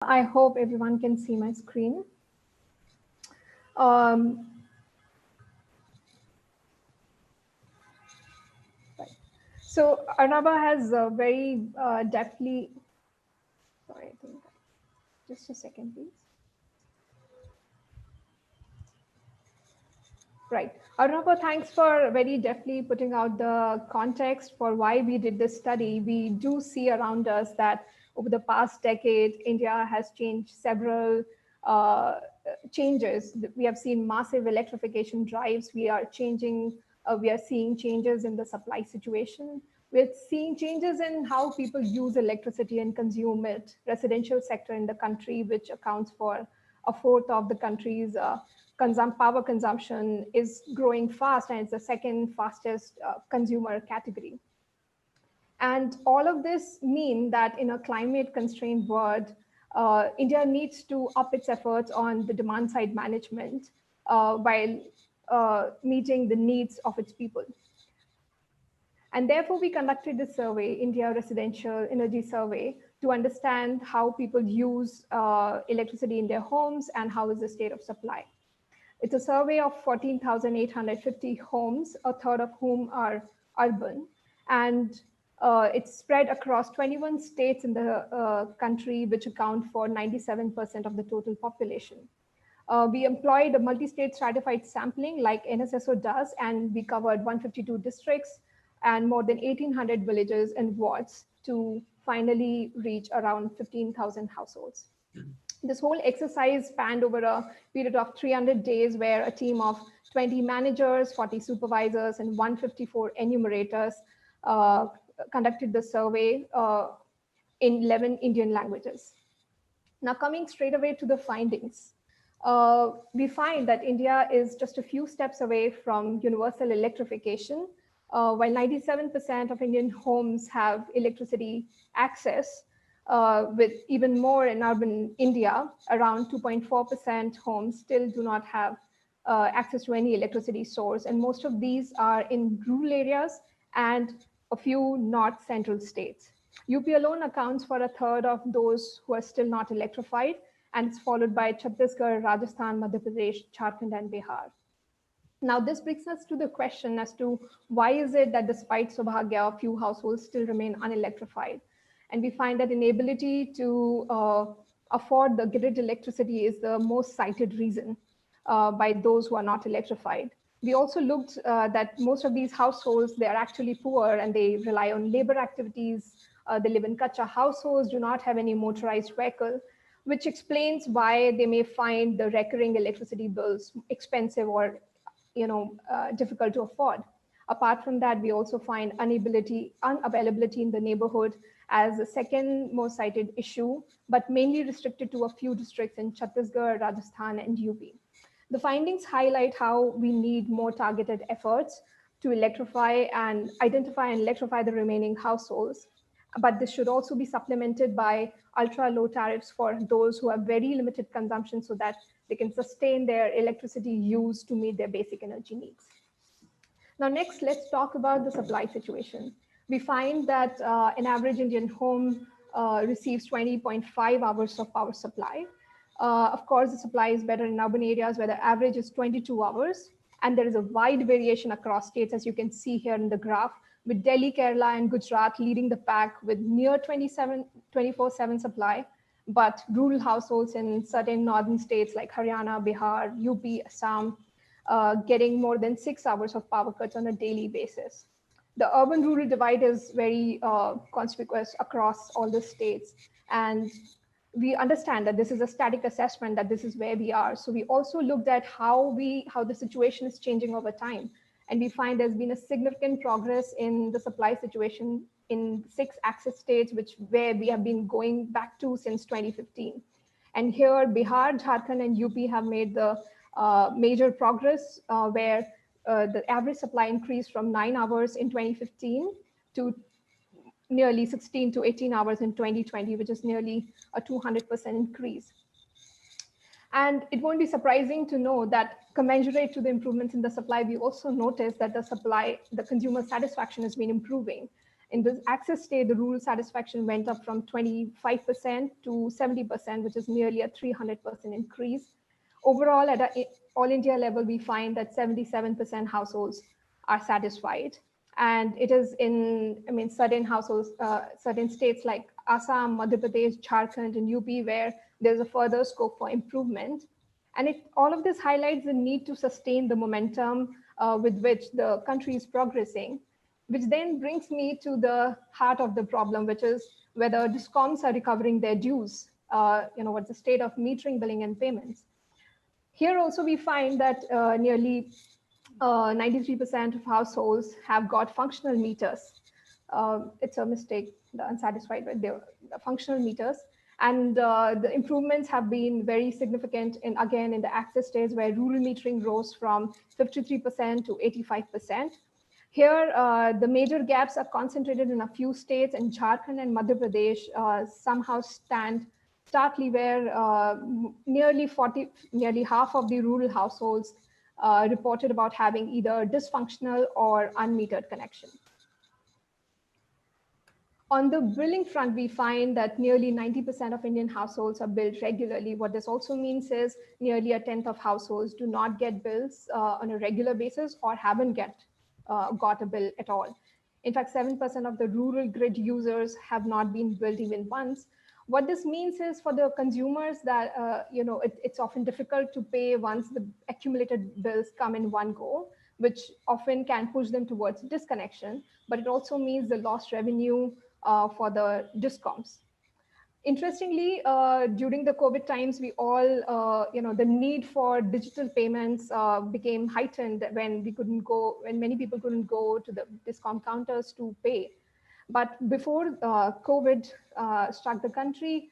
I hope everyone can see my screen. Um, right. So Arnaba has very deftly, sorry, I think, just a second, please. Right. Arnaba, thanks for very deftly putting out the context for why we did this study. We do see around us that over the past decade, India has changed several uh, changes. We have seen massive electrification drives. We are seeing changes in the supply situation. We're seeing changes in how people use electricity and consume it. Residential sector in the country, which accounts for a fourth of the country's power consumption, is growing fast, and it's the second fastest consumer category. And all of this mean that in a climate constrained world, India needs to up its efforts on the demand side management while meeting the needs of its people. And therefore, we conducted this survey, India Residential Energy Survey, to understand how people use electricity in their homes and how is the state of supply. It's a survey of 14,850 homes, a third of whom are urban. And it's spread across 21 states in the country, which account for 97% of the total population. We employed a multi-state stratified sampling like NSSO does, and we covered 152 districts and more than 1,800 villages and wards to finally reach around 15,000 households. This whole exercise spanned over a period of 300 days, where a team of 20 managers, 40 supervisors, and 154 enumerators uh, conducted the survey in 11 Indian languages. Now, coming straight away to the findings, we find that India is just a few steps away from universal electrification. While 97% of Indian homes have electricity access, with even more in urban India, around 2.4% homes still do not have access to any electricity source. And most of these are in rural areas and a few north central states. UP alone accounts for a third of those who are still not electrified, and it's followed by Chhattisgarh, Rajasthan, Madhya Pradesh, Jharkhand, and Bihar. Now, this brings us to the question as to why is it that despite Saubhagya, few households still remain unelectrified? And we find that inability to afford the grid electricity is the most cited reason by those who are not electrified. We also looked that most of these households, they are actually poor and they rely on labor activities. They live in kacha households, do not have any motorized vehicle, which explains why they may find the recurring electricity bills expensive or difficult to afford. Apart from that, we also find unavailability in the neighborhood as the second most cited issue, but mainly restricted to a few districts in Chhattisgarh, Rajasthan, and UP. The findings highlight how we need more targeted efforts to electrify and identify and electrify the remaining households. But this should also be supplemented by ultra low tariffs for those who have very limited consumption so that they can sustain their electricity use to meet their basic energy needs. Now, next, let's talk about the supply situation. We find that an average Indian home receives 20.5 hours of power supply. Of course, the supply is better in urban areas where the average is 22 hours. And there is a wide variation across states, as you can see here in the graph, with Delhi, Kerala, and Gujarat leading the pack with near 24/7 supply. But rural households in certain northern states like Haryana, Bihar, UP, Assam, getting more than 6 hours of power cuts on a daily basis. The urban-rural divide is very conspicuous across all the states. And we understand that this is a static assessment, that this is where we are. So we also looked at how the situation is changing over time. And we find there's been a significant progress in the supply situation in 6 access states, where we have been going back to since 2015. And here, Bihar, Jharkhand, and UP have made the major progress, where the average supply increased from 9 hours in 2015 to nearly 16 to 18 hours in 2020, which is nearly a 200% increase. And it won't be surprising to know that commensurate to the improvements in the supply, we also noticed that the consumer satisfaction has been improving. In the access state, the rural satisfaction went up from 25% to 70%, which is nearly a 300% increase. Overall, at an all India level, we find that 77% households are satisfied. And it is in, I mean, certain households, certain states like Assam, Madhya Pradesh, Jharkhand, and UP, where there's a further scope for improvement. And all of this highlights the need to sustain the momentum with which the country is progressing, which then brings me to the heart of the problem, which is whether discoms are recovering their dues. What's the state of metering, billing, and payments? Here also we find that nearly 93% of households have got functional meters. It's a mistake, the unsatisfied, but they're functional meters. And the improvements have been very significant in the access states, where rural metering rose from 53% to 85%. Here, the major gaps are concentrated in a few states, and Jharkhand and Madhya Pradesh somehow stand starkly, where nearly half of the rural households reported about having either dysfunctional or unmetered connection. On the billing front, we find that nearly 90% of Indian households are billed regularly. What this also means is nearly a tenth of households do not get bills on a regular basis or haven't got a bill at all. In fact, 7% of the rural grid users have not been billed even once. What this means is for the consumers that, it's often difficult to pay once the accumulated bills come in one go, which often can push them towards disconnection, but it also means the lost revenue for the discoms. Interestingly, during the COVID times, we all, the need for digital payments became heightened when many people couldn't go to the discom counters to pay. But before COVID struck the country,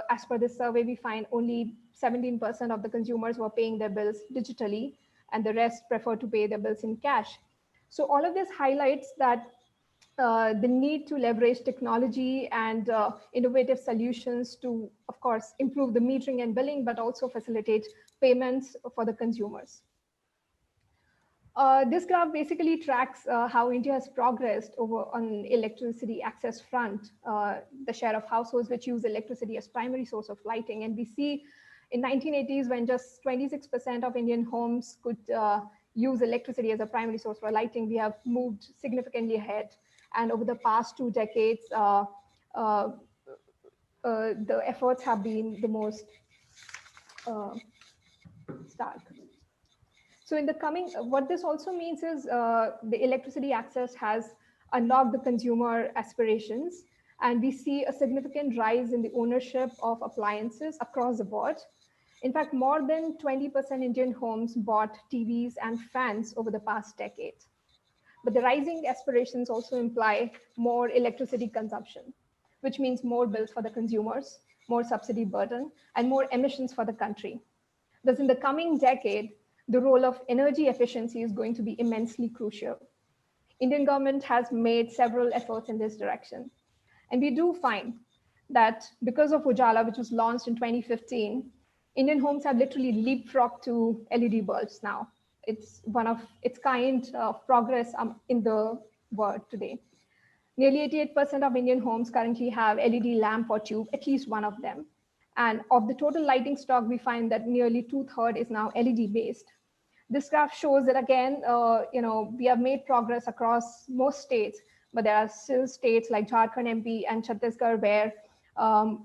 as per this survey, we find only 17% of the consumers were paying their bills digitally, and the rest prefer to pay their bills in cash. So all of this highlights that the need to leverage technology and innovative solutions to, of course, improve the metering and billing, but also facilitate payments for the consumers. This graph basically tracks how India has progressed on electricity access front, the share of households which use electricity as primary source of lighting. And we see in 1980s, when just 26% of Indian homes could use electricity as a primary source for lighting, we have moved significantly ahead. And over the past 2 decades, the efforts have been the most stark. So in the coming, what this also means is the electricity access has unlocked the consumer aspirations, and we see a significant rise in the ownership of appliances across the board. In fact, more than 20% Indian homes bought TVs and fans over the past decade. But the rising aspirations also imply more electricity consumption, which means more bills for the consumers, more subsidy burden, and more emissions for the country. Thus, in the coming decade, the role of energy efficiency is going to be immensely crucial. Indian government has made several efforts in this direction. And we do find that because of Ujala, which was launched in 2015, Indian homes have literally leapfrogged to LED bulbs now. It's one of its kind of progress in the world today. Nearly 88% of Indian homes currently have LED lamp or tube, at least one of them. And of the total lighting stock, we find that nearly 2/3 is now LED based. This graph shows that again, we have made progress across most states, but there are still states like Jharkhand, MP, and Chhattisgarh where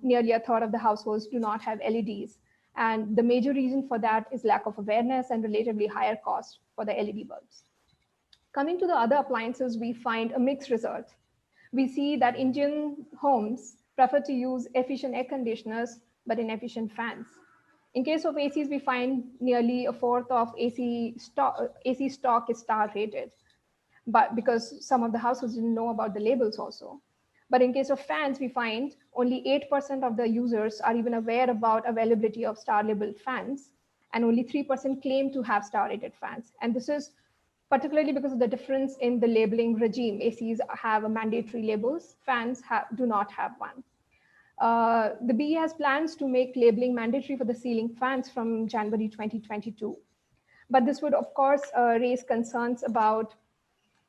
nearly 1/3 of the households do not have LEDs. And the major reason for that is lack of awareness and relatively higher cost for the LED bulbs. Coming to the other appliances, we find a mixed result. We see that Indian homes prefer to use efficient air conditioners, but inefficient fans. In case of ACs, we find nearly 1/4 of AC stock is star rated, but because some of the households didn't know about the labels also. But in case of fans, we find only 8% of the users are even aware about availability of star labeled fans, and only 3% claim to have star rated fans. And this is particularly because of the difference in the labeling regime. ACs have a mandatory labels, fans do not have one. The BE has plans to make labeling mandatory for the ceiling fans from January 2022. But this would, of course, raise concerns about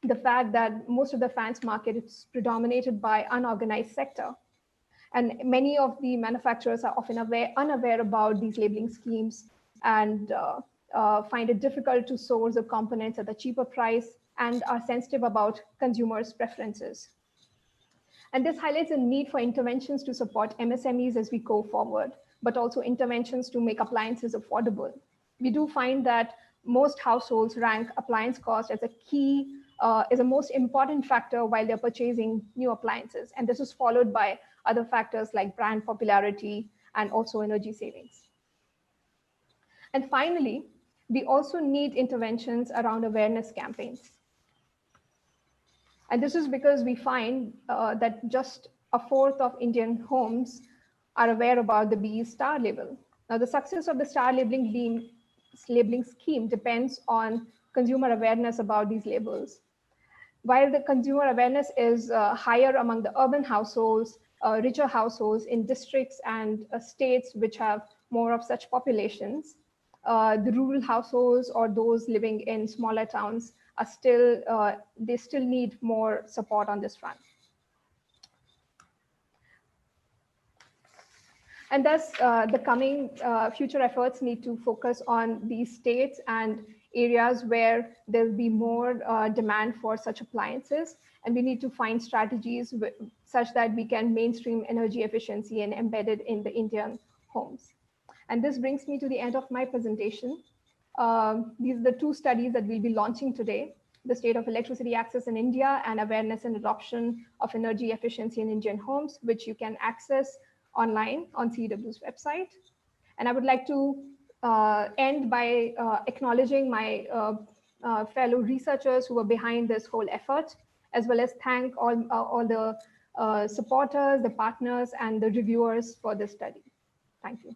the fact that most of the fans market is predominated by unorganized sector. And many of the manufacturers are often unaware about these labeling schemes and find it difficult to source the components at a cheaper price and are sensitive about consumers' preferences. And this highlights a need for interventions to support MSMEs as we go forward, but also interventions to make appliances affordable. We do find that most households rank appliance cost as a key, is a most important factor while they're purchasing new appliances. And this is followed by other factors like brand popularity and also energy savings. And finally, we also need interventions around awareness campaigns. And this is because we find that just a fourth of Indian homes are aware about the BE star label. Now, the success of the star labeling scheme depends on consumer awareness about these labels. While the consumer awareness is higher among the urban households, richer households in districts and states which have more of such populations, the rural households or those living in smaller towns are still, they still need more support on this front. And thus, the coming future efforts need to focus on these states and areas where there'll be more demand for such appliances. And we need to find strategies such that we can mainstream energy efficiency and embed it in the Indian homes. And this brings me to the end of my presentation. These are the two studies that we'll be launching today: the state of electricity access in India and awareness and adoption of energy efficiency in Indian homes, which you can access online on CEEW's website. And I would like to end by acknowledging my fellow researchers who were behind this whole effort, as well as thank all the supporters, the partners, and the reviewers for this study. Thank you.